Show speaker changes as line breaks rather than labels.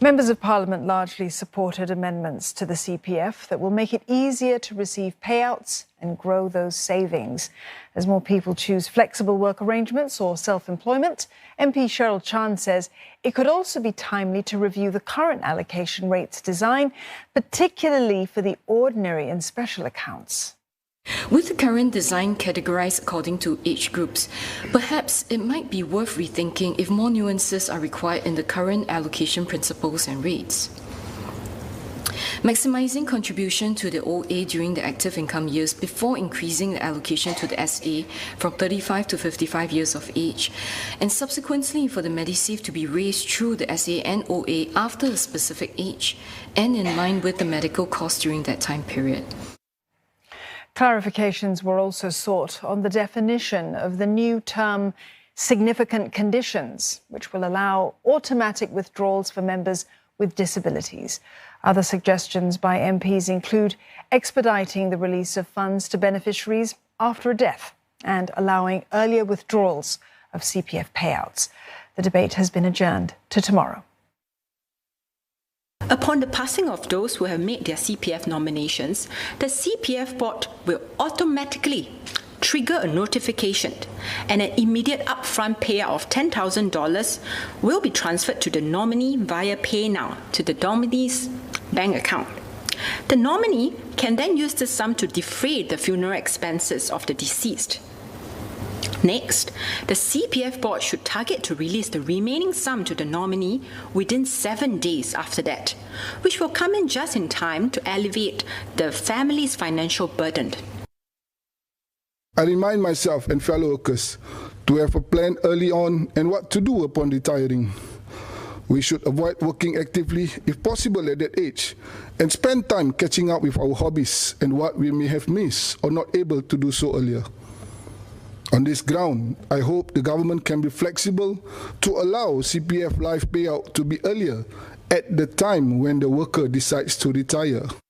Members of Parliament largely supported amendments to the CPF that will make it easier to receive payouts and grow those savings. As more people choose flexible work arrangements or self-employment, MP Cheryl Chan says it could also be timely to review the current allocation rates design, particularly for the ordinary and special accounts.
With the current design categorized according to age groups, perhaps it might be worth rethinking if more nuances are required in the current allocation principles and rates. Maximizing contribution to the OA during the active income years before increasing the allocation to the SA from 35 to 55 years of age, and subsequently for the Medisave to be raised through the SA and OA after a specific age and in line with the medical costs during that time period.
Clarifications were also sought on the definition of the new term significant conditions, which will allow automatic withdrawals for members with disabilities. Other suggestions by MPs include expediting the release of funds to beneficiaries after a death and allowing earlier withdrawals of CPF payouts. The debate has been adjourned to tomorrow.
Upon the passing of those who have made their CPF nominations, the CPF board will automatically trigger a notification and an immediate upfront payout of $10,000 will be transferred to the nominee via PayNow to the nominee's bank account. The nominee can then use the sum to defray the funeral expenses of the deceased. Next, the CPF board should target to release the remaining sum to the nominee within 7 days after that, which will come in just in time to alleviate the family's financial burden.
I remind myself and fellow workers to have a plan early on and what to do upon retiring. We should avoid working actively, if possible, at that age, and spend time catching up with our hobbies and what we may have missed or not able to do so earlier. On this ground, I hope the government can be flexible to allow CPF life payout to be earlier at the time when the worker decides to retire.